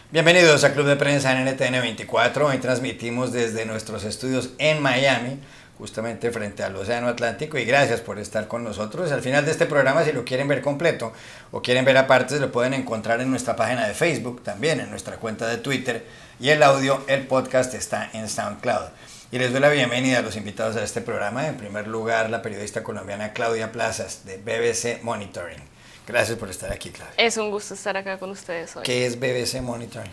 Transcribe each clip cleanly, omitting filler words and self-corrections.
Bienvenidos a Club de Prensa en NTN 24. Hoy transmitimos desde nuestros estudios en Miami, justamente frente al Océano Atlántico, y gracias por estar con nosotros. Al final de este programa, si lo quieren ver completo o quieren ver aparte, lo pueden encontrar en nuestra página de Facebook, también en nuestra cuenta de Twitter, y el audio, el podcast está en SoundCloud. Y les doy la bienvenida a los invitados a este programa. En primer lugar, la periodista colombiana Claudia Plazas, de BBC Monitoring. Gracias por estar aquí, Claudia. Es un gusto estar acá con ustedes hoy. ¿Qué es BBC Monitoring?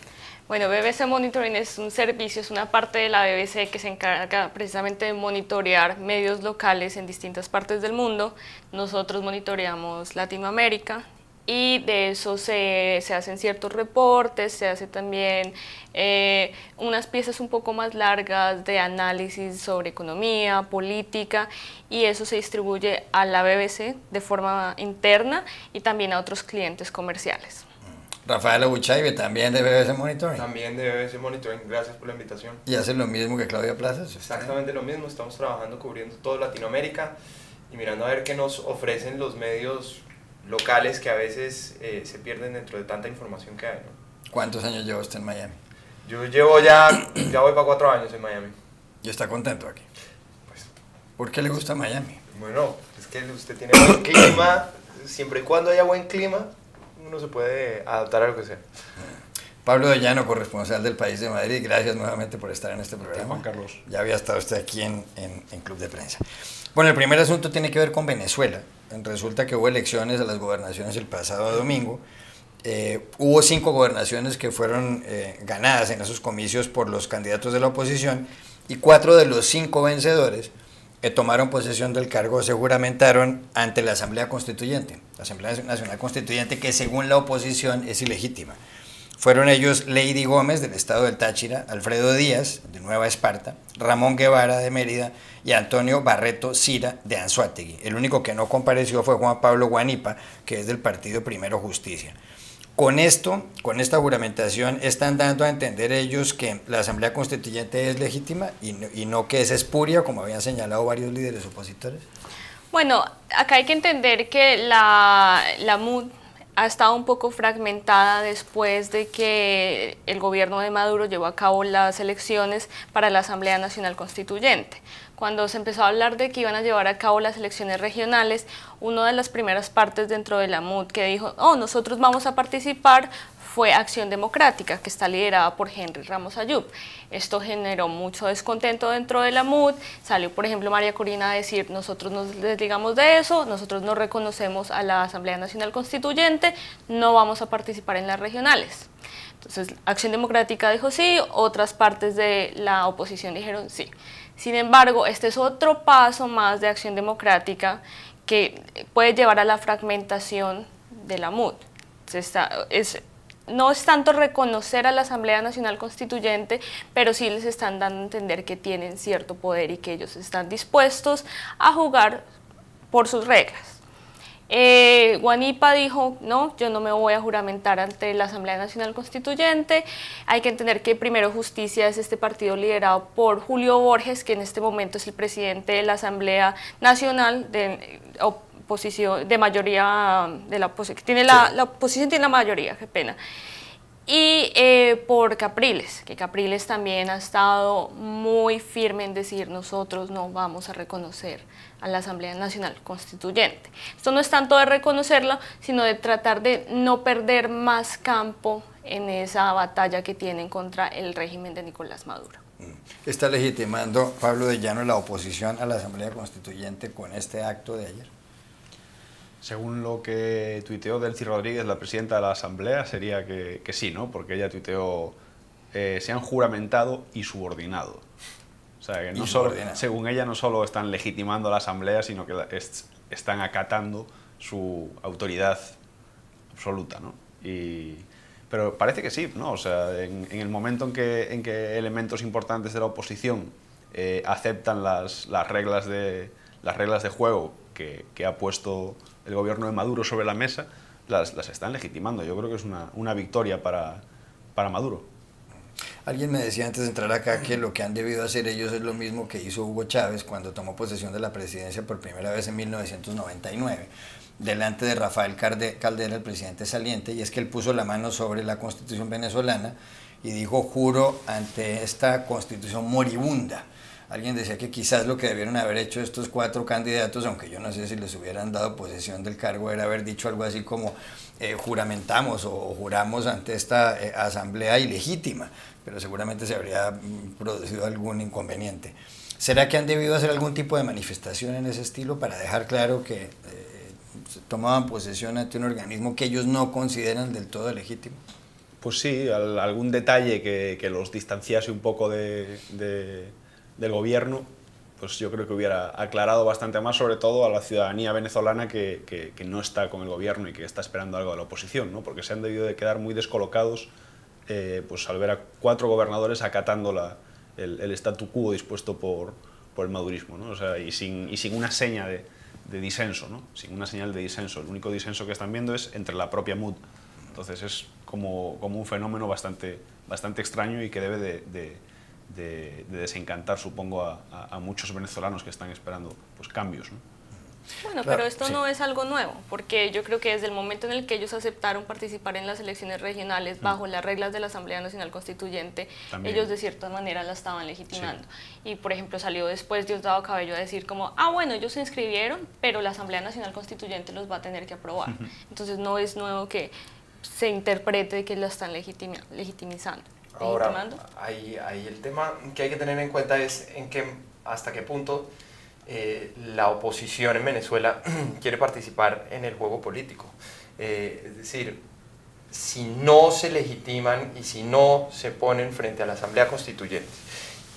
Bueno, BBC Monitoring es un servicio, es una parte de la BBC que se encarga precisamente de monitorear medios locales en distintas partes del mundo. Nosotros monitoreamos Latinoamérica y de eso se hacen ciertos reportes, se hace también unas piezas un poco más largas de análisis sobre economía, política, y eso se distribuye a la BBC de forma interna y también a otros clientes comerciales. Rafael Abuchaibe, también de BBC Monitoring. También de BBC Monitoring, gracias por la invitación. ¿Y hace lo mismo que Claudia Plazas? Exactamente lo mismo, estamos trabajando cubriendo toda Latinoamérica y mirando a ver qué nos ofrecen los medios locales que a veces se pierden dentro de tanta información que hay, ¿no? ¿Cuántos años lleva usted en Miami? Yo llevo ya voy para 4 años en Miami. ¿Y está contento aquí? Pues, ¿Por qué le gusta Miami? bueno, es que usted tiene buen clima, siempre y cuando haya buen clima, uno se puede adaptar a lo que sea. Pablo de Llano, corresponsal del País de Madrid, gracias nuevamente por estar en este programa. Juan Carlos. Ya había estado usted aquí en Club de Prensa. Bueno, el primer asunto tiene que ver con Venezuela. Resulta que hubo elecciones a las gobernaciones el pasado domingo. Hubo 5 gobernaciones que fueron ganadas en esos comicios por los candidatos de la oposición, y 4 de los 5 vencedores que tomaron posesión del cargo se juramentaron ante la Asamblea Constituyente, la Asamblea Nacional Constituyente, que según la oposición es ilegítima. Fueron ellos Lady Gómez, del estado del Táchira, Alfredo Díaz, de Nueva Esparta, Ramón Guevara, de Mérida, y Antonio Barreto Sira, de Anzoátegui. El único que no compareció fue Juan Pablo Guanipa, que es del partido Primero Justicia. Con esto, con esta juramentación, están dando a entender ellos que la Asamblea Constituyente es legítima y no que es espuria, como habían señalado varios líderes opositores. Bueno, acá hay que entender que la MUD ha estado un poco fragmentada después de que el gobierno de Maduro llevó a cabo las elecciones para la Asamblea Nacional Constituyente. Cuando se empezó a hablar de que iban a llevar a cabo las elecciones regionales, una de las primeras partes dentro de la MUD que dijo, oh, nosotros vamos a participar, fue Acción Democrática, que está liderada por Henry Ramos Ayub. Esto generó mucho descontento dentro de la MUD. Salió, por ejemplo, María Corina a decir, nosotros nos desligamos de eso, nosotros no reconocemos a la Asamblea Nacional Constituyente, no vamos a participar en las regionales. Entonces, Acción Democrática dijo sí, otras partes de la oposición dijeron sí. Sin embargo, este es otro paso más de Acción Democrática que puede llevar a la fragmentación de la MUD. No es tanto reconocer a la Asamblea Nacional Constituyente, pero sí les están dando a entender que tienen cierto poder y que ellos están dispuestos a jugar por sus reglas. Guanipa dijo, no, yo no me voy a juramentar ante la Asamblea Nacional Constituyente. Hay que entender que Primero Justicia es este partido liderado por Julio Borges, que en este momento es el presidente de la Asamblea Nacional de oposición, de mayoría de la oposición, la oposición tiene la mayoría, qué pena. Y por Capriles, que Capriles también ha estado muy firme en decir nosotros no vamos a reconocer a la Asamblea Nacional Constituyente. Esto no es tanto de reconocerlo, sino de tratar de no perder más campo en esa batalla que tienen contra el régimen de Nicolás Maduro. ¿Está legitimando Pablo de Llano la oposición a la Asamblea Constituyente con este acto de ayer? Según lo que tuiteó Delcy Rodríguez, la presidenta de la Asamblea, sería que sí, ¿no? Porque ella tuiteó, se han juramentado y subordinado. O sea, que no solo, según ella, no solo están legitimando a la Asamblea, sino que están acatando su autoridad absoluta, ¿no? Pero parece que sí, ¿no? O sea, en el momento en que elementos importantes de la oposición aceptan las reglas de juego que ha puesto el gobierno de Maduro sobre la mesa, las están legitimando. Yo creo que es una victoria para Maduro. Alguien me decía antes de entrar acá que lo que han debido hacer ellos es lo mismo que hizo Hugo Chávez cuando tomó posesión de la presidencia por primera vez en 1999. delante de Rafael Caldera, el presidente saliente, y es que él puso la mano sobre la Constitución venezolana y dijo: juro ante esta Constitución moribunda. Alguien decía que quizás lo que debieron haber hecho estos 4 candidatos, aunque yo no sé si les hubieran dado posesión del cargo, era haber dicho algo así como juramentamos o juramos ante esta asamblea ilegítima, pero seguramente se habría producido algún inconveniente. ¿Será que han debido hacer algún tipo de manifestación en ese estilo para dejar claro que tomaban posesión ante un organismo que ellos no consideran del todo legítimo? Pues sí, algún detalle que los distanciase un poco del gobierno, pues yo creo que hubiera aclarado bastante más, sobre todo a la ciudadanía venezolana que no está con el gobierno y que está esperando algo de la oposición, ¿no? Porque se han debido de quedar muy descolocados pues al ver a 4 gobernadores acatando el statu quo dispuesto por el madurismo, ¿no? O sea, y sin una seña de disenso, ¿no? Sin una señal de disenso. El único disenso que están viendo es entre la propia MUD. Entonces es como un fenómeno bastante extraño y que debe de desencantar, supongo, a muchos venezolanos que están esperando pues, cambios, ¿no? Bueno, Claro, pero esto sí. no es algo nuevo, porque yo creo que desde el momento en el que ellos aceptaron participar en las elecciones regionales bajo las reglas de la Asamblea Nacional Constituyente, También. ellos de cierta manera la estaban legitimando. Sí. Y por ejemplo salió después Diosdado Cabello a decir como, bueno, ellos se inscribieron, pero la Asamblea Nacional Constituyente los va a tener que aprobar. Entonces no es nuevo que se interprete que lo están legitimizando. Ahora, ahí el tema que hay que tener en cuenta es hasta qué punto la oposición en Venezuela quiere participar en el juego político. Es decir, si no se legitiman y si no se ponen frente a la Asamblea Constituyente,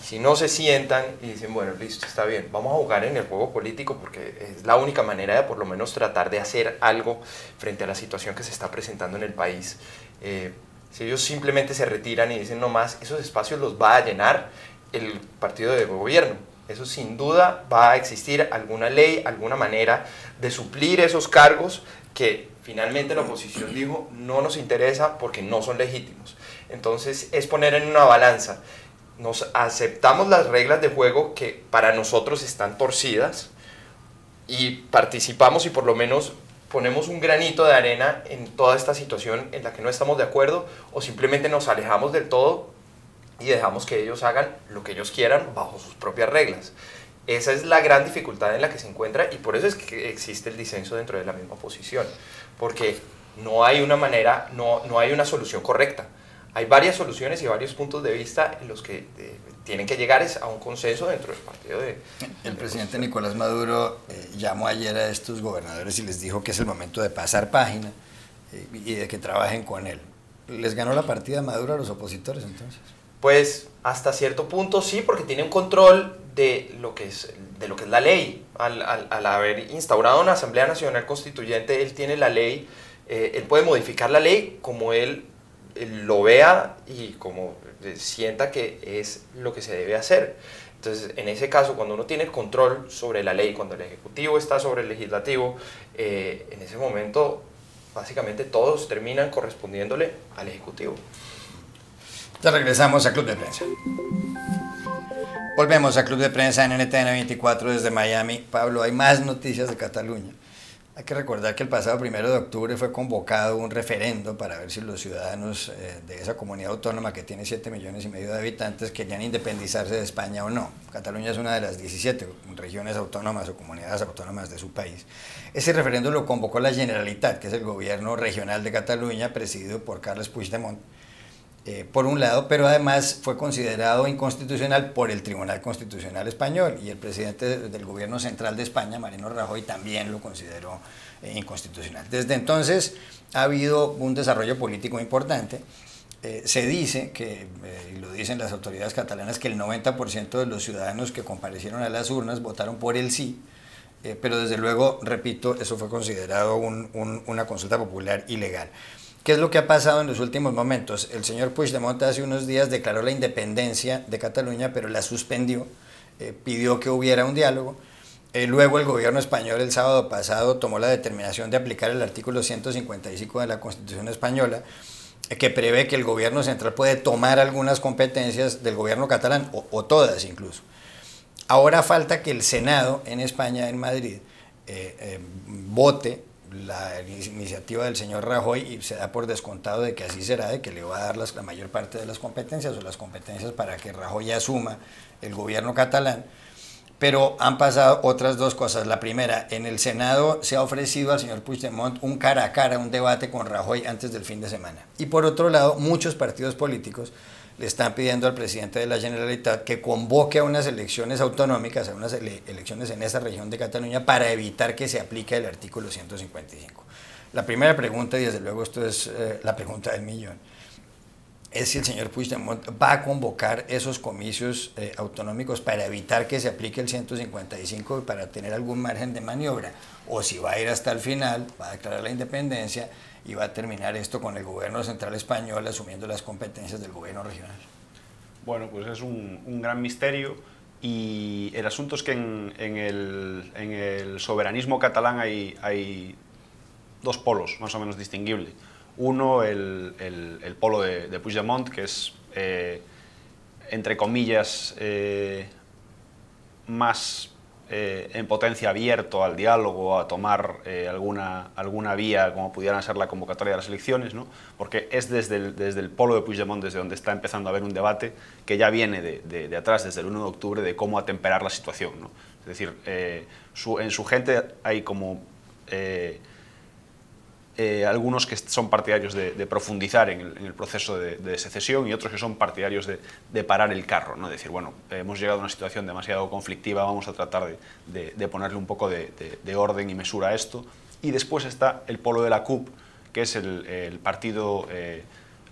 si no se sientan y dicen, bueno, listo, está bien, vamos a jugar en el juego político porque es la única manera de por lo menos tratar de hacer algo frente a la situación que se está presentando en el país. Si ellos simplemente se retiran y dicen no más, esos espacios los va a llenar el partido de gobierno. Eso sin duda va a existir alguna ley, alguna manera de suplir esos cargos que finalmente la oposición dijo no nos interesa porque no son legítimos. Entonces es poner en una balanza. Nos aceptamos las reglas de juego que para nosotros están torcidas y participamos y por lo menos ponemos un granito de arena en toda esta situación en la que no estamos de acuerdo, o simplemente nos alejamos del todo y dejamos que ellos hagan lo que ellos quieran bajo sus propias reglas. Esa es la gran dificultad en la que se encuentra y por eso es que existe el disenso dentro de la misma oposición, porque no hay una manera, no hay una solución correcta. Hay varias soluciones y varios puntos de vista en los que tienen que llegar a un consenso dentro del partido de... El presidente Nicolás Maduro llamó ayer a estos gobernadores y les dijo que es el momento de pasar página y de que trabajen con él. ¿Les ganó la partida Maduro a los opositores entonces? Pues hasta cierto punto sí, porque tiene un control de lo que es la ley. Al haber instaurado una Asamblea Nacional Constituyente, él tiene la ley, él puede modificar la ley como él lo vea y como sienta que es lo que se debe hacer. Entonces, en ese caso, cuando uno tiene control sobre la ley, cuando el Ejecutivo está sobre el Legislativo, en ese momento, básicamente todos terminan correspondiéndole al Ejecutivo. Ya regresamos a Club de Prensa. Volvemos a Club de Prensa en NTN 24 desde Miami. Pablo, hay más noticias de Cataluña. Hay que recordar que el pasado 1 de octubre fue convocado un referendo para ver si los ciudadanos de esa comunidad autónoma que tiene 7,5 millones de habitantes querían independizarse de España o no. Cataluña es una de las 17 regiones autónomas o comunidades autónomas de su país. Ese referendo lo convocó la Generalitat, que es el gobierno regional de Cataluña, presidido por Carles Puigdemont, por un lado, pero además fue considerado inconstitucional por el Tribunal Constitucional Español y el presidente del gobierno central de España, Mariano Rajoy, también lo consideró inconstitucional. Desde entonces ha habido un desarrollo político importante. Se dice que, y lo dicen las autoridades catalanas, que el 90% de los ciudadanos que comparecieron a las urnas votaron por el sí, pero desde luego, repito, eso fue considerado una consulta popular ilegal. ¿Qué es lo que ha pasado en los últimos momentos? El señor Puigdemont hace unos días declaró la independencia de Cataluña, pero la suspendió, pidió que hubiera un diálogo. Luego el gobierno español el sábado pasado tomó la determinación de aplicar el artículo 155 de la Constitución española, que prevé que el gobierno central puede tomar algunas competencias del gobierno catalán, o todas incluso. Ahora falta que el Senado en España, en Madrid, vote la iniciativa del señor Rajoy y se da por descontado de que así será, de que le va a dar la mayor parte de las competencias o las competencias para que Rajoy asuma el gobierno catalán. Pero han pasado otras dos cosas. La primera, en el Senado se ha ofrecido al señor Puigdemont un cara a cara, un debate con Rajoy antes del fin de semana. Y por otro lado, muchos partidos políticos le están pidiendo al presidente de la Generalitat que convoque a unas elecciones autonómicas, a unas elecciones en esa región de Cataluña para evitar que se aplique el artículo 155. La primera pregunta, y desde luego esto es la pregunta del millón, es si el señor Puigdemont va a convocar esos comicios autonómicos para evitar que se aplique el 155 y para tener algún margen de maniobra, o si va a ir hasta el final, va a declarar la independencia y va a terminar esto con el gobierno central español asumiendo las competencias del gobierno regional. Bueno, pues es un gran misterio, y el asunto es que en el soberanismo catalán hay dos polos más o menos distinguibles. Uno, el polo de Puigdemont, que es, entre comillas, más en potencia abierto al diálogo, a tomar alguna vía como pudieran ser la convocatoria de las elecciones, ¿no? Porque es desde el polo de Puigdemont desde donde está empezando a haber un debate que ya viene de atrás, desde el 1 de octubre, de cómo atemperar la situación, ¿no? Es decir, en su gente hay como algunos que son partidarios de profundizar en el proceso de secesión, y otros que son partidarios de parar el carro, ¿no? Decir, bueno, hemos llegado a una situación demasiado conflictiva, vamos a tratar de ponerle un poco de orden y mesura a esto. Y después está el polo de la CUP, que es el partido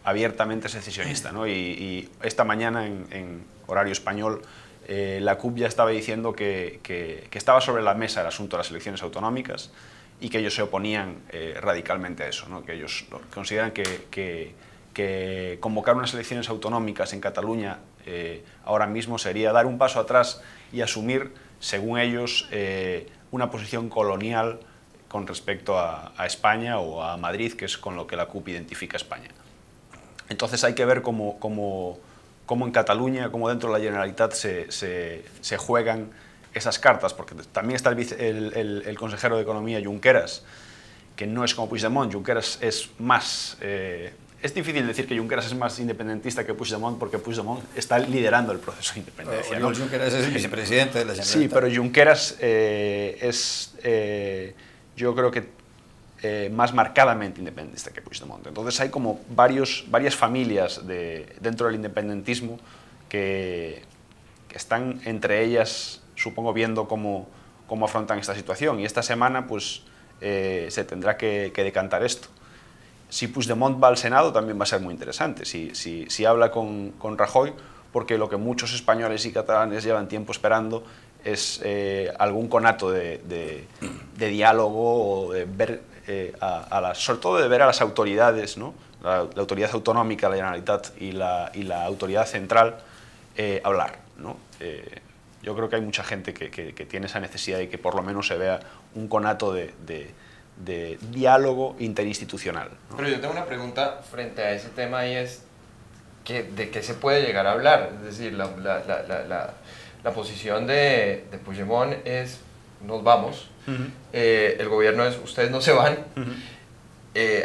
abiertamente secesionista, ¿no? Y esta mañana, en horario español, la CUP ya estaba diciendo que estaba sobre la mesa el asunto de las elecciones autonómicas, y que ellos se oponían radicalmente a eso, ¿no? Que ellos consideran que convocar unas elecciones autonómicas en Cataluña ahora mismo sería dar un paso atrás y asumir, según ellos, una posición colonial con respecto a España o a Madrid, que es con lo que la CUP identifica a España. Entonces hay que ver cómo en Cataluña, cómo dentro de la Generalitat se juegan esas cartas, porque también está el consejero de Economía, Junqueras, que no es como Puigdemont. Junqueras es más... es difícil decir que Junqueras es más independentista que Puigdemont, porque Puigdemont está liderando el proceso de independencia, ¿no? Junqueras es el vicepresidente de la Generalitat. Sí, pero Junqueras es, yo creo que más marcadamente independentista que Puigdemont. Entonces hay como varias familias dentro del independentismo que están entre ellas, supongo, viendo cómo afrontan esta situación, y esta semana pues se tendrá que decantar esto. Si Puigdemont va al Senado también va a ser muy interesante, si habla con Rajoy, porque lo que muchos españoles y catalanes llevan tiempo esperando es algún conato de diálogo, o de ver, sobre todo de ver a las autoridades, ¿no? La autoridad autonómica, la Generalitat, y la autoridad central hablar, ¿no? Yo creo que hay mucha gente que tiene esa necesidad de que por lo menos se vea un conato de diálogo interinstitucional, ¿no? Pero yo tengo una pregunta frente a ese tema, y es ¿de qué se puede llegar a hablar? Es decir, la posición de Puigdemont es nos vamos, el gobierno es ustedes no se van.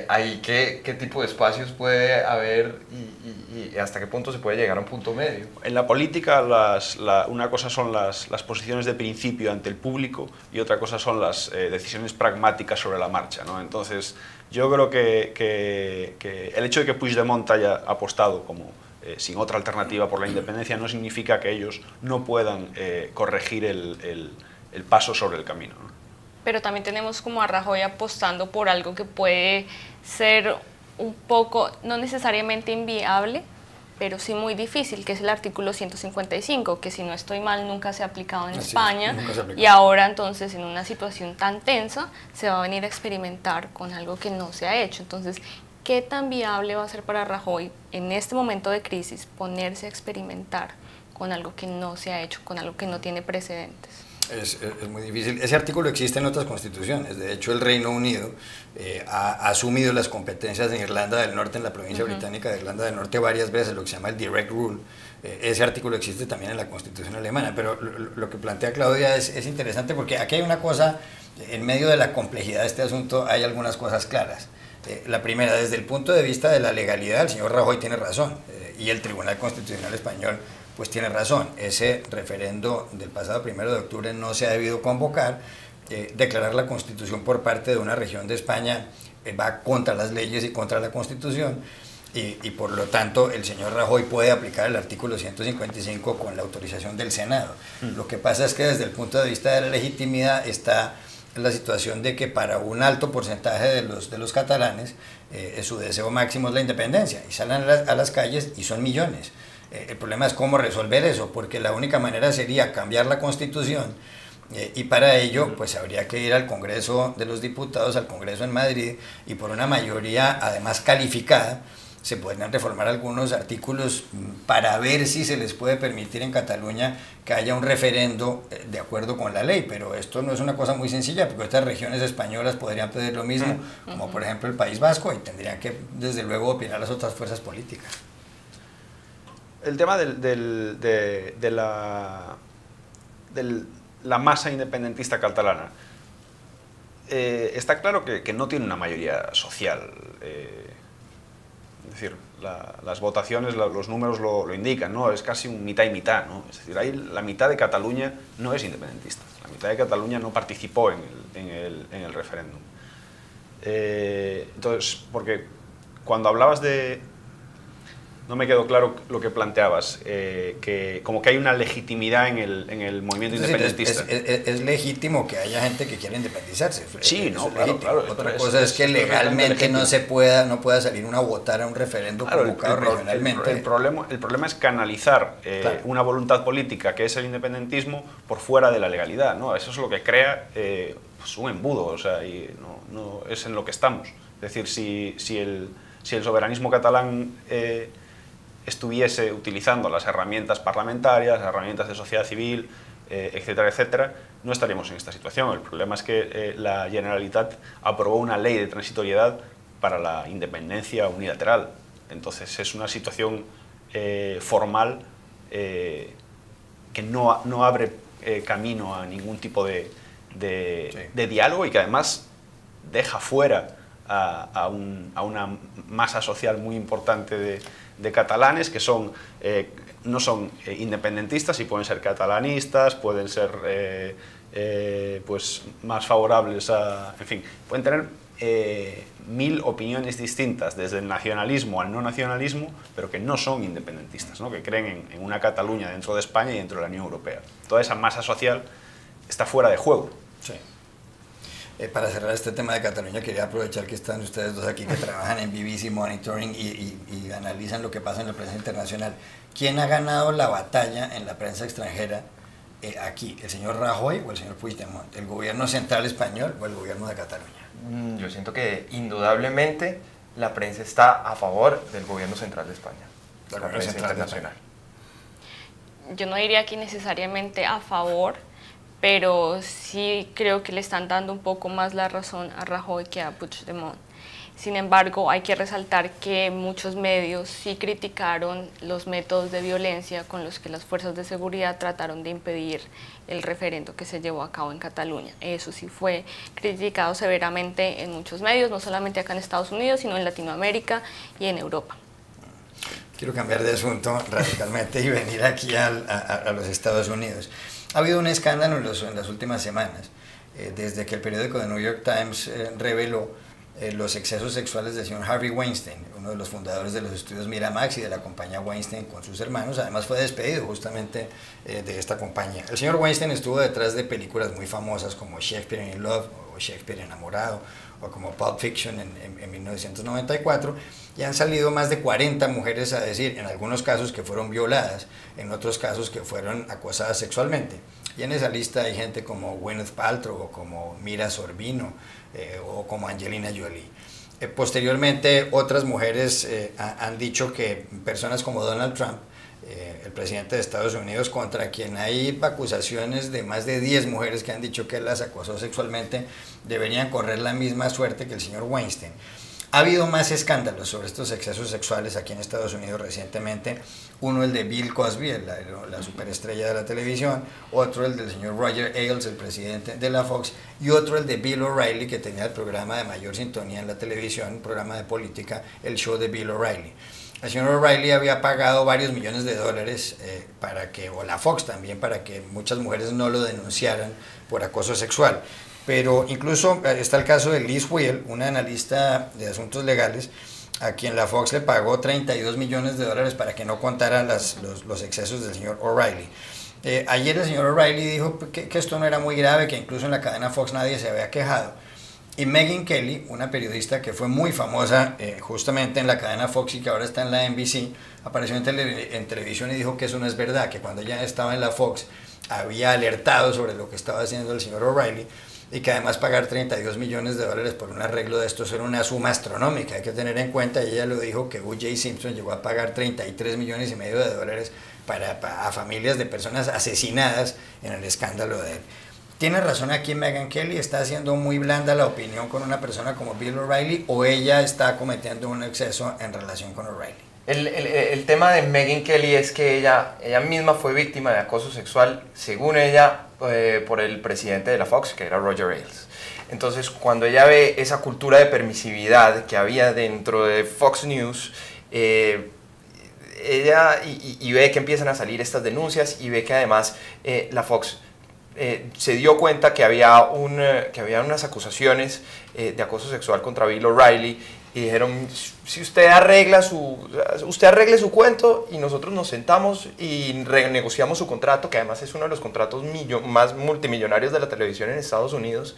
Ahí ¿qué tipo de espacios puede haber y hasta qué punto se puede llegar a un punto medio? En la política, una cosa son las posiciones de principio ante el público, y otra cosa son las decisiones pragmáticas sobre la marcha, ¿no? Entonces, yo creo que el hecho de que Puigdemont haya apostado como sin otra alternativa por la independencia no significa que ellos no puedan corregir el paso sobre el camino, ¿no? Pero también tenemos como a Rajoy apostando por algo que puede ser un poco, no necesariamente inviable, pero sí muy difícil, que es el artículo 155, que si no estoy mal nunca se ha aplicado en España, y ahora entonces en una situación tan tensa se va a venir a experimentar con algo que no se ha hecho. Entonces, ¿qué tan viable va a ser para Rajoy en este momento de crisis ponerse a experimentar con algo que no se ha hecho, con algo que no tiene precedentes? Es muy difícil. Ese artículo existe en otras constituciones. De hecho, el Reino Unido ha asumido las competencias en Irlanda del Norte, en la provincia británica de Irlanda del Norte, varias veces, lo que se llama el Direct Rule. Ese artículo existe también en la Constitución alemana. Pero lo que plantea Claudia es interesante porque aquí hay una cosa, en medio de la complejidad de este asunto, hay algunas cosas claras. La primera, desde el punto de vista de la legalidad, el señor Rajoy tiene razón, y el Tribunal Constitucional Español pues tiene razón. Ese referendo del pasado 1 de octubre no se ha debido convocar. Declarar la Constitución por parte de una región de España va contra las leyes y contra la Constitución, y por lo tanto el señor Rajoy puede aplicar el artículo 155 con la autorización del Senado. Lo que pasa es que desde el punto de vista de la legitimidad está la situación de que para un alto porcentaje de los catalanes su deseo máximo es la independencia, y salen a las calles y son millones. El problema es cómo resolver eso, porque la única manera sería cambiar la Constitución, y para ello pues habría que ir al Congreso de los Diputados, al Congreso en Madrid, y por una mayoría además calificada se podrían reformar algunos artículos para ver si se les puede permitir en Cataluña que haya un referendo de acuerdo con la ley, pero esto no es una cosa muy sencilla, porque estas regiones españolas podrían pedir lo mismo, como por ejemplo el País Vasco, y tendrían que desde luego opinar las otras fuerzas políticas. El tema de la masa independentista catalana, está claro que no tiene una mayoría social. Es decir, las votaciones, los números lo indican, ¿no? Es casi un mitad y mitad, ¿no? Es decir, ahí la mitad de Cataluña no es independentista, la mitad de Cataluña no participó en el referéndum. Entonces, porque cuando hablabas de... No me quedó claro lo que planteabas, que como que hay una legitimidad en el movimiento independentista. Es legítimo que haya gente que quiera independizarse. Sí, no, claro. Otra cosa es que legalmente no pueda salir uno a votar a un referéndum convocado regionalmente. El problema es canalizar una voluntad política que es el independentismo por fuera de la legalidad, ¿no? Eso es lo que crea pues un embudo, o sea, y no es en lo que estamos. Es decir, si el soberanismo catalán estuviese utilizando las herramientas parlamentarias, las herramientas de sociedad civil, etcétera, etcétera, no estaríamos en esta situación. El problema es que la Generalitat aprobó una ley de transitoriedad para la independencia unilateral. Entonces es una situación formal que no abre camino a ningún tipo de diálogo, y que además deja fuera a una masa social muy importante de catalanes que no son independentistas y pueden ser catalanistas, pueden ser pues más favorables en fin, pueden tener 1000 opiniones distintas, desde el nacionalismo al no nacionalismo, pero que no son independentistas, ¿no? Que creen en una Cataluña dentro de España y dentro de la Unión Europea. Toda esa masa social está fuera de juego. Sí. Para cerrar este tema de Cataluña, quería aprovechar que están ustedes dos aquí que trabajan en BBC Monitoring y analizan lo que pasa en la prensa internacional. ¿Quién ha ganado la batalla en la prensa extranjera aquí? ¿El señor Rajoy o el señor Puigdemont? ¿El gobierno central español o el gobierno de Cataluña? Yo siento que indudablemente la prensa está a favor del gobierno central de España, la prensa internacional. Yo no diría que necesariamente a favor, pero sí creo que le están dando un poco más la razón a Rajoy que a Puigdemont. Sin embargo, hay que resaltar que muchos medios sí criticaron los métodos de violencia con los que las fuerzas de seguridad trataron de impedir el referendo que se llevó a cabo en Cataluña. Eso sí fue criticado severamente en muchos medios, no solamente acá en Estados Unidos, sino en Latinoamérica y en Europa. Quiero cambiar de asunto radicalmente y venir aquí a los Estados Unidos. Ha habido un escándalo en las últimas semanas, desde que el periódico The New York Times reveló los excesos sexuales del señor Harvey Weinstein, uno de los fundadores de los estudios Miramax y de la compañía Weinstein con sus hermanos. Además fue despedido justamente de esta compañía. El señor Weinstein estuvo detrás de películas muy famosas como Shakespeare in Love o Shakespeare enamorado, o como Pulp Fiction en 1994, y han salido más de 40 mujeres a decir, en algunos casos que fueron violadas, en otros casos que fueron acosadas sexualmente. Y en esa lista hay gente como Gwyneth Paltrow, o como Mira Sorvino, o como Angelina Jolie. Posteriormente, otras mujeres han dicho que personas como Donald Trump el presidente de Estados Unidos, contra quien hay acusaciones de más de 10 mujeres que han dicho que él las acosó sexualmente, deberían correr la misma suerte que el señor Weinstein. Ha habido más escándalos sobre estos excesos sexuales aquí en Estados Unidos recientemente. Uno, el de Bill Cosby, la superestrella de la televisión. Otro, el del señor Roger Ailes, el presidente de la Fox. Y otro, el de Bill O'Reilly, que tenía el programa de mayor sintonía en la televisión, un programa de política, el show de Bill O'Reilly. El señor O'Reilly había pagado varios millones de dólares para que, o la Fox también, para que muchas mujeres no lo denunciaran por acoso sexual. Pero incluso está el caso de Liz Wheel, una analista de asuntos legales, a quien la Fox le pagó 32 millones de dólares para que no contara los excesos del señor O'Reilly. Ayer el señor O'Reilly dijo que esto no era muy grave, que incluso en la cadena Fox nadie se había quejado. Y Megyn Kelly, una periodista que fue muy famosa justamente en la cadena Fox y que ahora está en la NBC, apareció en televisión y dijo que eso no es verdad, que cuando ella estaba en la Fox había alertado sobre lo que estaba haciendo el señor O'Reilly, y que además pagar 32 millones de dólares por un arreglo de estos era una suma astronómica. Hay que tener en cuenta, y ella lo dijo, que O.J. Simpson llegó a pagar 33 millones y medio de dólares a familias de personas asesinadas en el escándalo de él. ¿Tiene razón aquí Megyn Kelly? ¿Está haciendo muy blanda la opinión con una persona como Bill O'Reilly, o ella está cometiendo un exceso en relación con O'Reilly? El tema de Megyn Kelly es que ella misma fue víctima de acoso sexual, según ella, por el presidente de la Fox, que era Roger Ailes. Entonces, cuando ella ve esa cultura de permisividad que había dentro de Fox News, ella y ve que empiezan a salir estas denuncias, y ve que además la Fox se dio cuenta que había unas acusaciones de acoso sexual contra Bill O'Reilly, y dijeron: si usted arregle su cuento y nosotros nos sentamos y renegociamos su contrato, que además es uno de los contratos más multimillonarios de la televisión en Estados Unidos.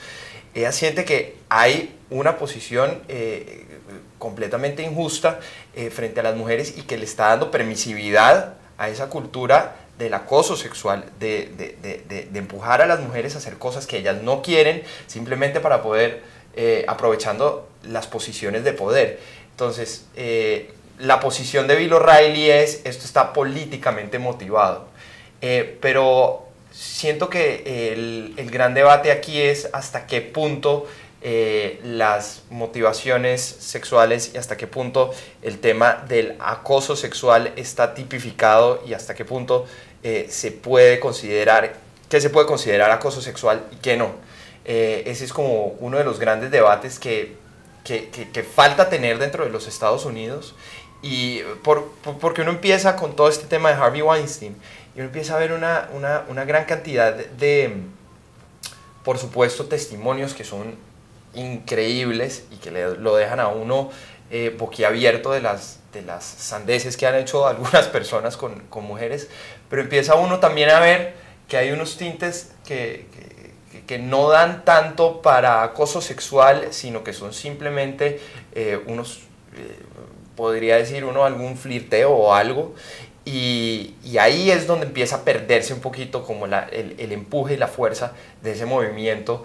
Ella siente que hay una posición completamente injusta frente a las mujeres, y que le está dando permisividad a esa cultura del acoso sexual, de empujar a las mujeres a hacer cosas que ellas no quieren, simplemente para poder, aprovechando las posiciones de poder. Entonces, la posición de Bill O'Reilly es: esto está políticamente motivado. Pero siento que el gran debate aquí es hasta qué punto las motivaciones sexuales, y hasta qué punto el tema del acoso sexual está tipificado, y hasta qué punto se puede considerar acoso sexual y qué no. Ese es como uno de los grandes debates que falta tener dentro de los Estados Unidos, y porque uno empieza con todo este tema de Harvey Weinstein, y uno empieza a ver una gran cantidad de, por supuesto, testimonios que son increíbles y que lo dejan a uno boquiabierto de las sandeces que han hecho algunas personas con mujeres, pero empieza uno también a ver que hay unos tintes que no dan tanto para acoso sexual, sino que son simplemente podría decir uno, algún flirteo o algo, y ahí es donde empieza a perderse un poquito como el empuje y la fuerza de ese movimiento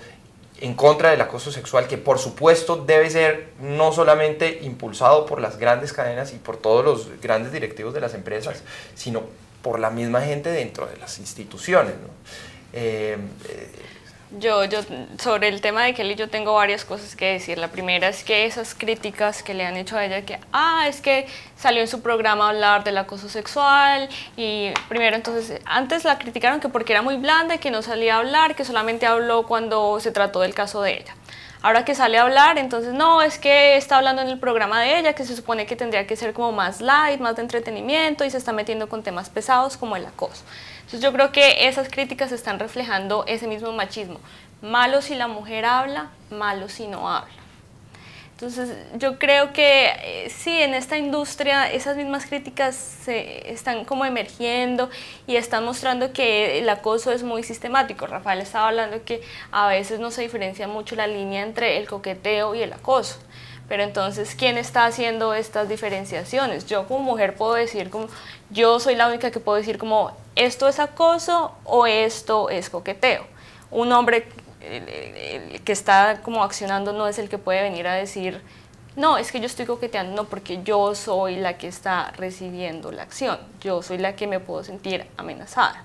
en contra del acoso sexual, que por supuesto debe ser no solamente impulsado por las grandes cadenas y por todos los grandes directivos de las empresas, sino por la misma gente dentro de las instituciones, ¿no? Yo sobre el tema de Kelly yo tengo varias cosas que decir. La primera es que esas críticas que le han hecho a ella, que es que salió en su programa a hablar del acoso sexual, y primero entonces antes la criticaron que porque era muy blanda y que no salía a hablar, que solamente habló cuando se trató del caso de ella. Ahora que sale a hablar, entonces no, es que está hablando en el programa de ella, que se supone que tendría que ser como más light, más de entretenimiento, y se está metiendo con temas pesados como el acoso. Entonces yo creo que esas críticas están reflejando ese mismo machismo. Malo si la mujer habla, malo si no habla. Entonces yo creo que sí, en esta industria esas mismas críticas se están como emergiendo y están mostrando que el acoso es muy sistemático. Rafael estaba hablando que a veces no se diferencia mucho la línea entre el coqueteo y el acoso. Pero entonces, ¿quién está haciendo estas diferenciaciones? Yo como mujer puedo decir, yo soy la única que puedo decir como esto es acoso o esto es coqueteo. Un hombre que está como accionando no es el que puede venir a decir no, es que yo estoy coqueteando, no, porque yo soy la que está recibiendo la acción, yo soy la que me puedo sentir amenazada.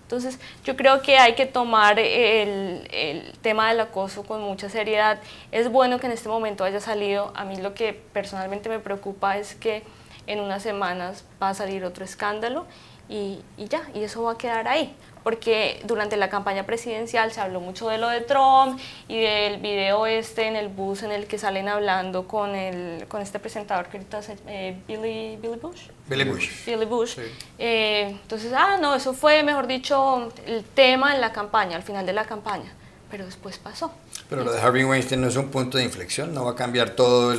Entonces, yo creo que hay que tomar el tema del acoso con mucha seriedad. Es bueno que en este momento haya salido. A mí lo que personalmente me preocupa es que en unas semanas va a salir otro escándalo y ya, y eso va a quedar ahí. Porque durante la campaña presidencial se habló mucho de lo de Trump y del video en el bus en el que salen hablando con este presentador que ahorita es Billy Bush. Billy Bush. Billy Bush. Sí. Entonces, no, eso fue, mejor dicho, el tema en la campaña, al final de la campaña. Pero después pasó. Pero lo de Harvey Weinstein no es un punto de inflexión, no va a cambiar todo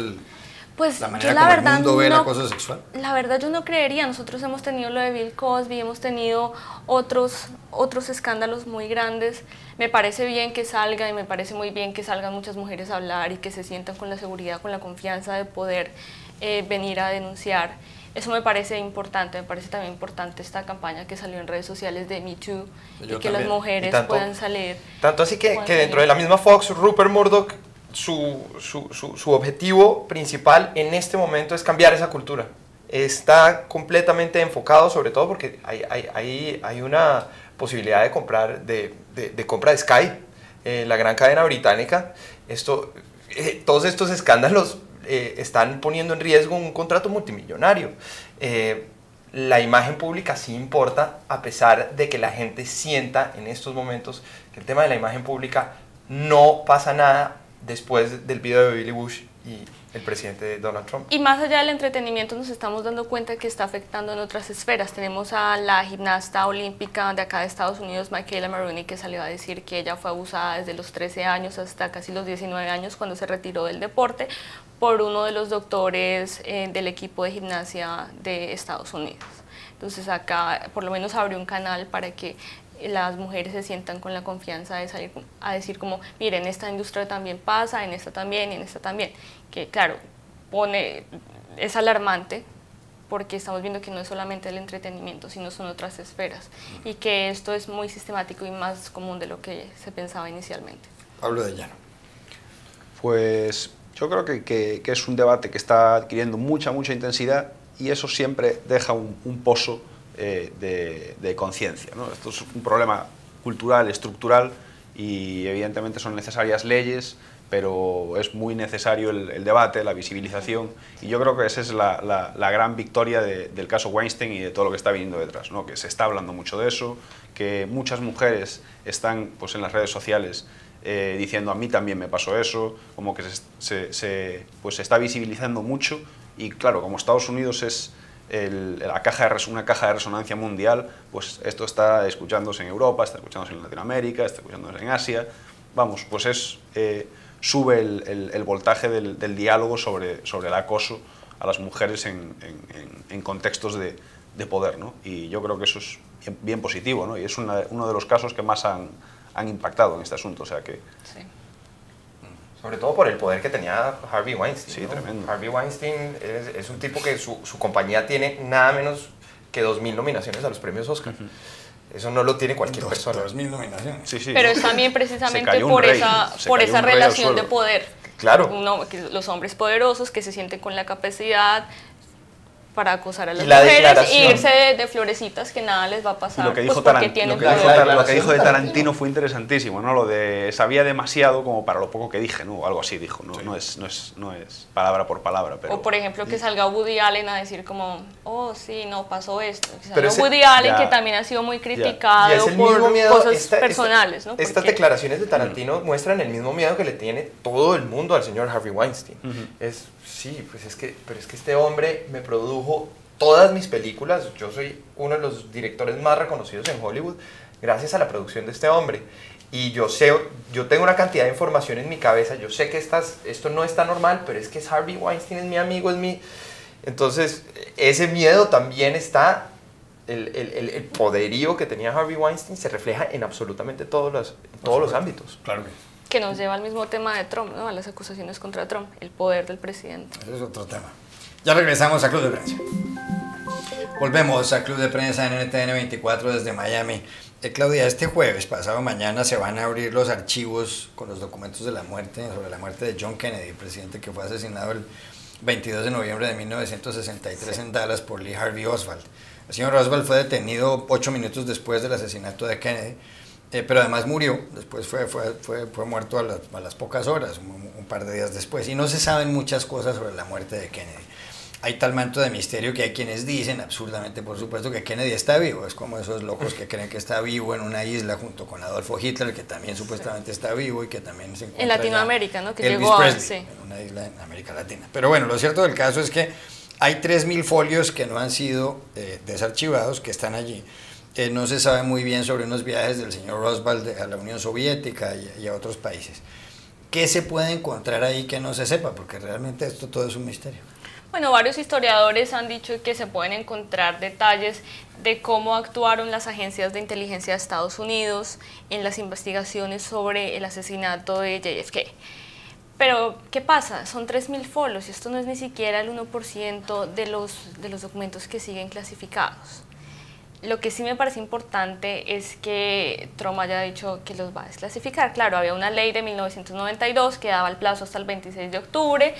pues la yo manera la como verdad el mundo ve el no, acoso sexual. la verdad yo no creería. Nosotros hemos tenido lo de Bill Cosby, hemos tenido otros escándalos muy grandes. Me parece bien que salga y me parece muy bien que salgan muchas mujeres a hablar y que se sientan con la seguridad, con la confianza de poder venir a denunciar. Eso me parece importante. Me parece también importante esta campaña que salió en redes sociales de Me Too y que también. las mujeres puedan salir. Tanto así que dentro de la misma Fox, Rupert Murdoch, su objetivo principal en este momento es cambiar esa cultura. Está completamente enfocado, sobre todo porque hay una posibilidad de compra de Sky, la gran cadena británica. Todos estos escándalos están poniendo en riesgo un contrato multimillonario. La imagen pública sí importa, a pesar de que la gente sienta en estos momentos que el tema de la imagen pública no pasa nada después del video de Billy Bush y el presidente Donald Trump. Y más allá del entretenimiento nos estamos dando cuenta que está afectando en otras esferas. Tenemos a la gimnasta olímpica de acá de Estados Unidos, Michaela Maroney, que salió a decir que ella fue abusada desde los 13 años hasta casi los 19 años cuando se retiró del deporte por uno de los doctores del equipo de gimnasia de Estados Unidos. Entonces acá por lo menos abrió un canal para que las mujeres se sientan con la confianza de salir a decir como, miren, en esta industria también pasa, en esta también y en esta también. Que claro, es alarmante porque estamos viendo que no es solamente el entretenimiento, sino son otras esferas y que esto es muy sistemático y más común de lo que se pensaba inicialmente. Pablo de Llano. Pues yo creo que es un debate que está adquiriendo mucha intensidad y eso siempre deja un pozo de conciencia, ¿no? Esto es un problema cultural, estructural y evidentemente son necesarias leyes, pero es muy necesario el debate, la visibilización y yo creo que esa es la gran victoria del caso Weinstein y de todo lo que está viniendo detrás, ¿no? Que se está hablando mucho de eso, que muchas mujeres están pues, en las redes sociales diciendo a mí también me pasó eso, como que se está visibilizando mucho y claro, como Estados Unidos es una caja de resonancia mundial, pues esto está escuchándose en Europa, está escuchándose en Latinoamérica, está escuchándose en Asia, vamos, pues sube el voltaje del diálogo sobre el acoso a las mujeres en contextos de poder, ¿no? Y yo creo que eso es bien positivo, ¿no? Y es uno de los casos que más han impactado en este asunto, o sea que... Sí. Sobre todo por el poder que tenía Harvey Weinstein. Sí, ¿no? tremendo. Harvey Weinstein es un tipo que su compañía tiene nada menos que 2000 nominaciones a los premios Oscar. Eso no lo tiene cualquier persona. 2000 nominaciones. Sí, sí. Pero es también precisamente Se por cayó esa un rey al relación de suelo. poder. Claro. Que los hombres poderosos que se sienten con la capacidad para acosar a las Y la mujeres e declaración. irse de florecitas que nada les va a pasar. Lo que dijo, pues porque tienen lo que poder. dijo de Tarantino fue interesantísimo, ¿no? Lo de sabía demasiado como para lo poco que dije, ¿no? Algo así dijo, ¿no? Sí. No es palabra por palabra, pero... O por ejemplo que salga Woody Allen a decir como, oh sí, no, pasó esto. Que salga Pero Woody Allen ya. que también ha sido muy Y es criticado el mismo por miedo, cosas personales, ¿no? Estas Porque- declaraciones de Tarantino muestran el mismo miedo que le tiene todo el mundo al señor Harvey Weinstein. Pero es que este hombre me produjo todas mis películas. Yo soy uno de los directores más reconocidos en Hollywood gracias a la producción de este hombre. Y yo tengo una cantidad de información en mi cabeza. Yo sé que esto no está normal, pero es que es Harvey Weinstein, es mi amigo, Entonces, ese miedo también está. El poderío que tenía Harvey Weinstein se refleja en absolutamente todos los ámbitos. Claro que nos lleva al mismo tema de Trump, ¿no? A las acusaciones contra Trump, el poder del presidente. Ese es otro tema. Ya regresamos a Club de Prensa. Volvemos a Club de Prensa en NTN 24 desde Miami. Claudia, este jueves, pasado mañana, se van a abrir los archivos con los documentos de la muerte, sobre la muerte de John Kennedy, presidente que fue asesinado el 22 de noviembre de 1963 en Dallas por Lee Harvey Oswald. El señor Oswald fue detenido 8 minutos después del asesinato de Kennedy, pero además murió, después fue muerto a las pocas horas, un par de días después, y no se saben muchas cosas sobre la muerte de Kennedy. Hay tal manto de misterio que hay quienes dicen, absurdamente por supuesto, que Kennedy está vivo. Es como esos locos que creen que está vivo en una isla junto con Adolfo Hitler, que también supuestamente está vivo y que también se encuentra en Latinoamérica, ¿no? Que Elvis llegó Presley, en una isla en América Latina. Pero bueno, lo cierto del caso es que hay 3.000 folios que no han sido desarchivados, que están allí. No se sabe muy bien sobre unos viajes del señor Oswald a la Unión Soviética y a otros países. ¿Qué se puede encontrar ahí que no se sepa? Porque realmente esto todo es un misterio. Bueno, varios historiadores han dicho que se pueden encontrar detalles de cómo actuaron las agencias de inteligencia de Estados Unidos en las investigaciones sobre el asesinato de JFK. Pero, ¿qué pasa? Son 3.000 folios y esto no es ni siquiera el 1% de los documentos que siguen clasificados. Lo que sí me parece importante es que Trump haya dicho que los va a desclasificar. Claro, había una ley de 1992 que daba el plazo hasta el 26 de octubre,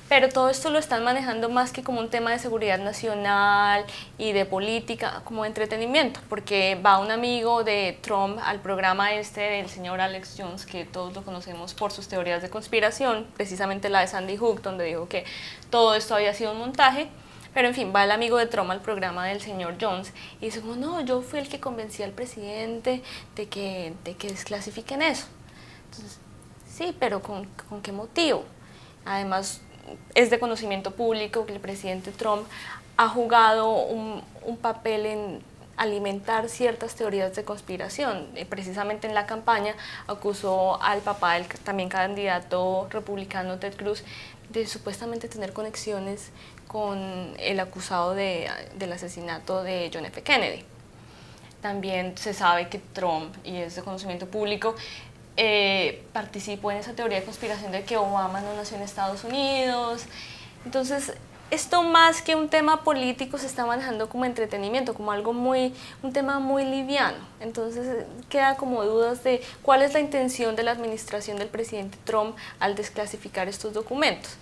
pero todo esto lo están manejando más que como un tema de seguridad nacional y de política, como de entretenimiento, porque va un amigo de Trump al programa del señor Alex Jones, que todos lo conocemos por sus teorías de conspiración, precisamente la de Sandy Hook, donde dijo que todo esto había sido un montaje. Pero en fin, va el amigo de Trump al programa del señor Jones y dice, como, no, yo fui el que convencí al presidente de que desclasifiquen eso. Entonces, sí, pero ¿con qué motivo? Además, es de conocimiento público que el presidente Trump ha jugado un papel en alimentar ciertas teorías de conspiración. Precisamente en la campaña acusó al papá del también candidato republicano Ted Cruz de supuestamente tener conexiones con el acusado del asesinato de John F. Kennedy. También se sabe que Trump, y es de conocimiento público, participó en esa teoría de conspiración de que Obama no nació en Estados Unidos. Entonces, esto más que un tema político se está manejando como entretenimiento, como un tema muy liviano. Entonces, queda como dudas de cuál es la intención de la administración del presidente Trump al desclasificar estos documentos.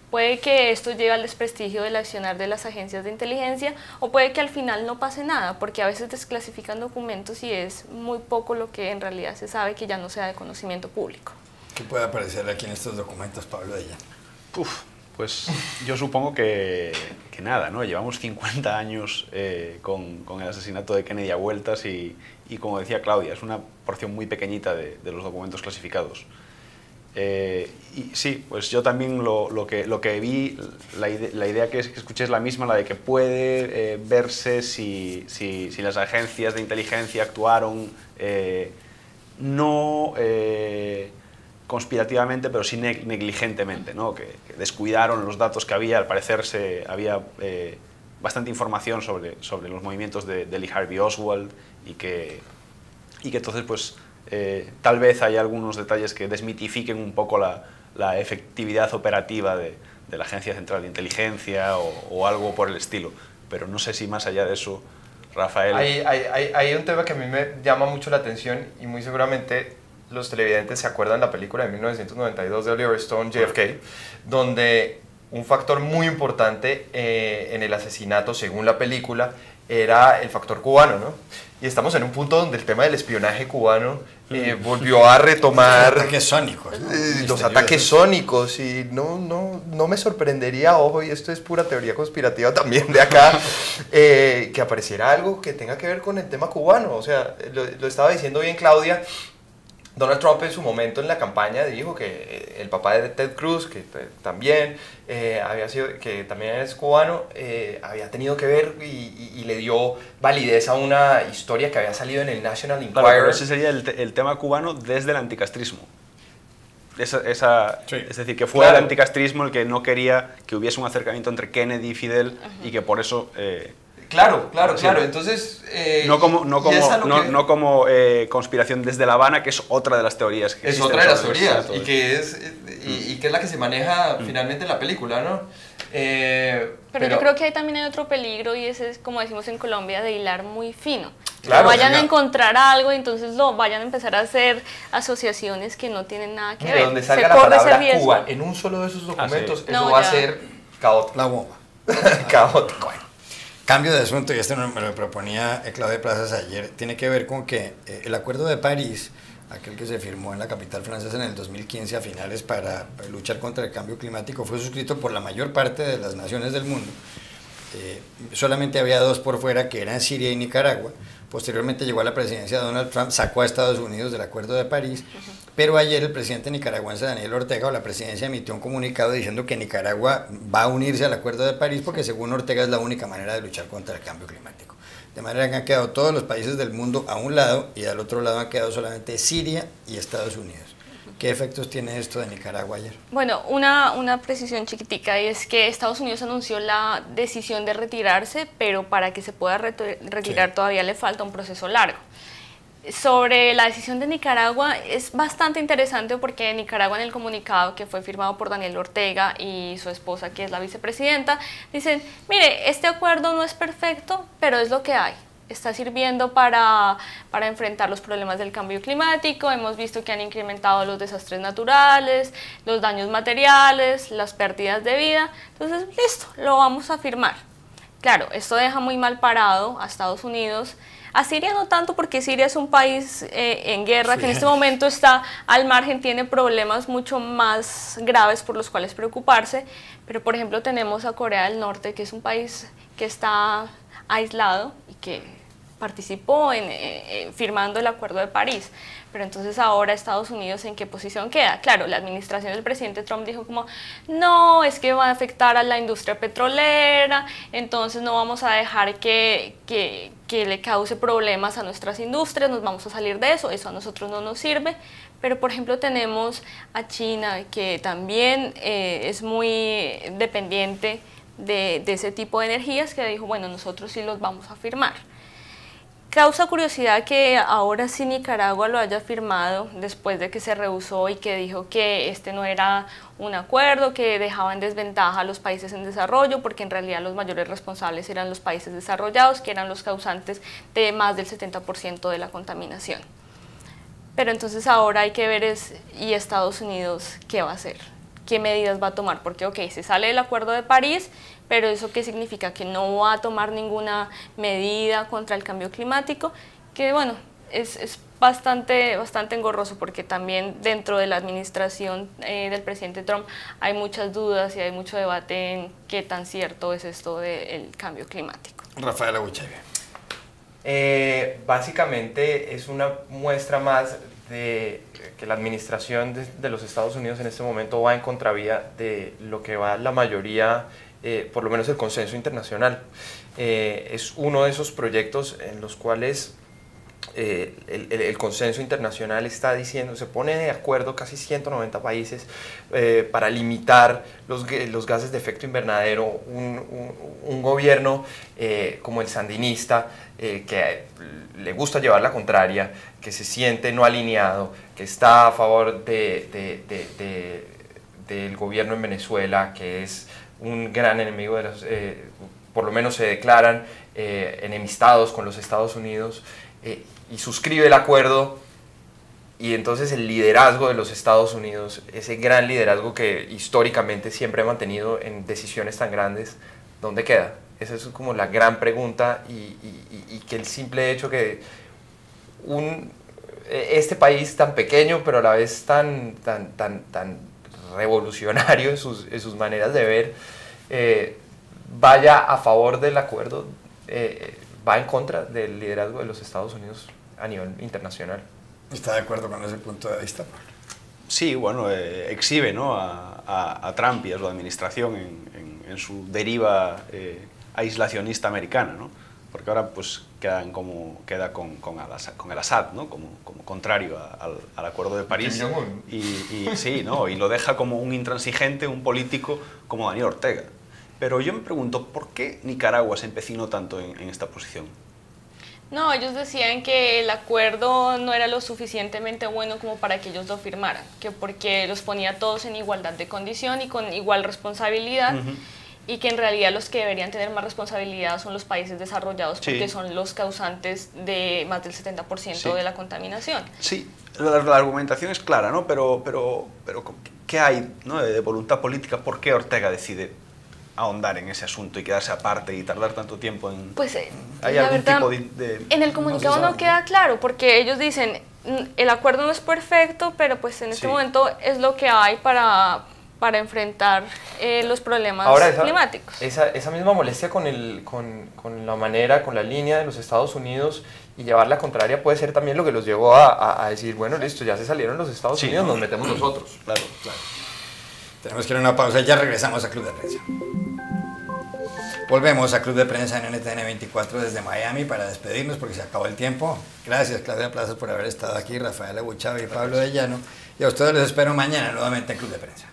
Puede que esto lleve al desprestigio del accionar de las agencias de inteligencia o puede que al final no pase nada, porque a veces desclasifican documentos y es muy poco lo que en realidad se sabe que ya no sea de conocimiento público. ¿Qué puede aparecer aquí en estos documentos, Pablo de Llano? Pues yo supongo que nada, ¿no? Llevamos 50 años con el asesinato de Kennedy a vueltas y como decía Claudia, es una porción muy pequeñita de los documentos clasificados. Y sí, pues yo también lo que vi, la idea que escuché es la misma, la de que puede verse si las agencias de inteligencia actuaron no conspirativamente, pero sí negligentemente, ¿no? Que descuidaron los datos que había. Al parecer había bastante información sobre los movimientos de Lee Harvey Oswald y que entonces pues tal vez hay algunos detalles que desmitifiquen un poco la efectividad operativa de la Agencia Central de Inteligencia o algo por el estilo, pero no sé si más allá de eso, Rafael... Hay un tema que a mí me llama mucho la atención y muy seguramente los televidentes se acuerdan de la película de 1992 de Oliver Stone, JFK, donde un factor muy importante en el asesinato, según la película, era el factor cubano, ¿no? Y estamos en un punto donde el tema del espionaje cubano volvió a retomar... Los ataques sónicos, ¿no? Los ataques sónicos, y no me sorprendería, ojo, y esto es pura teoría conspirativa también de acá, que apareciera algo que tenga que ver con el tema cubano. O sea, lo estaba diciendo bien Claudia. Donald Trump en su momento en la campaña dijo que el papá de Ted Cruz, que también que también es cubano, había tenido que ver y le dio validez a una historia que había salido en el National Enquirer. Claro, pero ese sería el tema cubano desde el anticastrismo. Sí. Es decir, que fue el anticastrismo el que no quería que hubiese un acercamiento entre Kennedy y Fidel y que por eso... Claro. Entonces, no como conspiración desde La Habana, que es otra de las teorías que existen. Es otra de las teorías y que es la que se maneja finalmente en la película, ¿no? Pero yo creo que también hay otro peligro y ese es, como decimos en Colombia, de hilar muy fino. Claro, o vayan a no. encontrar algo y entonces lo vayan a empezar a hacer asociaciones que no tienen nada que De ver. donde Se salga la corre ese palabra riesgo. Cuba en un solo de esos documentos, sí. eso No, va a ya. ser caótico. La bomba. Caótico. Bueno, cambio de asunto, y esto me lo proponía Claudia Plazas ayer, tiene que ver con que el Acuerdo de París, aquel que se firmó en la capital francesa en el 2015 a finales para luchar contra el cambio climático, fue suscrito por la mayor parte de las naciones del mundo. Solamente había dos por fuera, que eran Siria y Nicaragua. Posteriormente llegó a la presidencia Donald Trump, sacó a Estados Unidos del Acuerdo de París, pero ayer el presidente nicaragüense Daniel Ortega, o la presidencia, emitió un comunicado diciendo que Nicaragua va a unirse al Acuerdo de París porque según Ortega es la única manera de luchar contra el cambio climático. De manera que han quedado todos los países del mundo a un lado y al otro lado han quedado solamente Siria y Estados Unidos. ¿Qué efectos tiene esto de Nicaragua ayer? Bueno, una precisión chiquitica, y es que Estados Unidos anunció la decisión de retirarse, pero para que se pueda retirar Sí. todavía le falta un proceso largo. Sobre la decisión de Nicaragua es bastante interesante porque Nicaragua, en el comunicado que fue firmado por Daniel Ortega y su esposa, que es la vicepresidenta, dicen, mire, este acuerdo no es perfecto, pero es lo que hay. Está sirviendo para enfrentar los problemas del cambio climático. Hemos visto que han incrementado los desastres naturales, los daños materiales, las pérdidas de vida. Entonces, listo, lo vamos a firmar. Claro, esto deja muy mal parado a Estados Unidos. A Siria no tanto, porque Siria es un país en guerra, que en este momento está al margen, tiene problemas mucho más graves por los cuales preocuparse. Pero, por ejemplo, tenemos a Corea del Norte, que es un país que está aislado y que participó firmando el Acuerdo de París. Pero entonces ahora Estados Unidos, ¿en qué posición queda? Claro, la administración del presidente Trump dijo como, no, es que va a afectar a la industria petrolera, entonces no vamos a dejar que le cause problemas a nuestras industrias, nos vamos a salir de eso, eso a nosotros no nos sirve. Pero, por ejemplo, tenemos a China, que también es muy dependiente de ese tipo de energías, que dijo, bueno, nosotros sí los vamos a firmar. Causa curiosidad que ahora sí Nicaragua lo haya firmado después de que se rehusó y que dijo que este no era un acuerdo, que dejaba en desventaja a los países en desarrollo, porque en realidad los mayores responsables eran los países desarrollados, que eran los causantes de más del 70% de la contaminación. Pero entonces ahora hay que ver ¿y Estados Unidos qué va a hacer? ¿Qué medidas va a tomar? Porque, ok, se sale del Acuerdo de París, pero ¿eso qué significa? Que no va a tomar ninguna medida contra el cambio climático, que bueno, es bastante engorroso, porque también dentro de la administración del presidente Trump hay muchas dudas y hay mucho debate en qué tan cierto es esto del cambio climático. Rafael Abuchaibe. Básicamente es una muestra más de que la administración de los Estados Unidos en este momento va en contravía de lo que va la mayoría, por lo menos el consenso internacional. Es uno de esos proyectos en los cuales el consenso internacional está diciendo, se pone de acuerdo casi 190 países para limitar los gases de efecto invernadero. Un gobierno como el sandinista, que le gusta llevar la contraria, que se siente no alineado, que está a favor del gobierno en Venezuela, que es un gran enemigo de los, por lo menos se declaran enemistados con los Estados Unidos, y suscribe el acuerdo. Y entonces el liderazgo de los Estados Unidos, ese gran liderazgo que históricamente siempre ha mantenido en decisiones tan grandes, ¿dónde queda? Esa es como la gran pregunta, y que el simple hecho que este país tan pequeño, pero a la vez tan revolucionario en sus maneras de ver, vaya a favor del acuerdo, va en contra del liderazgo de los Estados Unidos a nivel internacional. ¿Está de acuerdo con ese punto de vista? Sí, bueno, exhibe, ¿no?, a Trump y a su administración en su deriva aislacionista americana, ¿no? Porque ahora pues queda con el Assad, ¿no?, como contrario al Acuerdo de París, y sí, ¿no?, y lo deja como un intransigente, un político como Daniel Ortega. Pero yo me pregunto, ¿por qué Nicaragua se empecinó tanto en esta posición? No, ellos decían que el acuerdo no era lo suficientemente bueno como para que ellos lo firmaran, que porque los ponía a todos en igualdad de condición y con igual responsabilidad. y que en realidad los que deberían tener más responsabilidad son los países desarrollados porque son los causantes de más del 70% de la contaminación. Sí, la argumentación es clara, ¿no? Pero ¿qué hay, ¿no?, de voluntad política? ¿Por qué Ortega decide ahondar en ese asunto y quedarse aparte y tardar tanto tiempo en...? Pues ¿hay la algún verdad, tipo de...? en el comunicado no queda claro, porque ellos dicen, el acuerdo no es perfecto, pero pues en este momento es lo que hay para enfrentar los problemas climáticos. Esa misma molestia con la manera, con la línea de los Estados Unidos y llevar la contraria puede ser también lo que los llevó a decir, bueno, listo, ya se salieron los Estados Unidos, nos metemos nosotros. Claro. Tenemos que ir a una pausa y ya regresamos a Club de Prensa. Volvemos a Club de Prensa en NTN 24 desde Miami para despedirnos porque se acabó el tiempo. Gracias, Claudia Plazas, por haber estado aquí, Rafael Abuchave y Pablo de Llano. Y a ustedes les espero mañana nuevamente en Club de Prensa.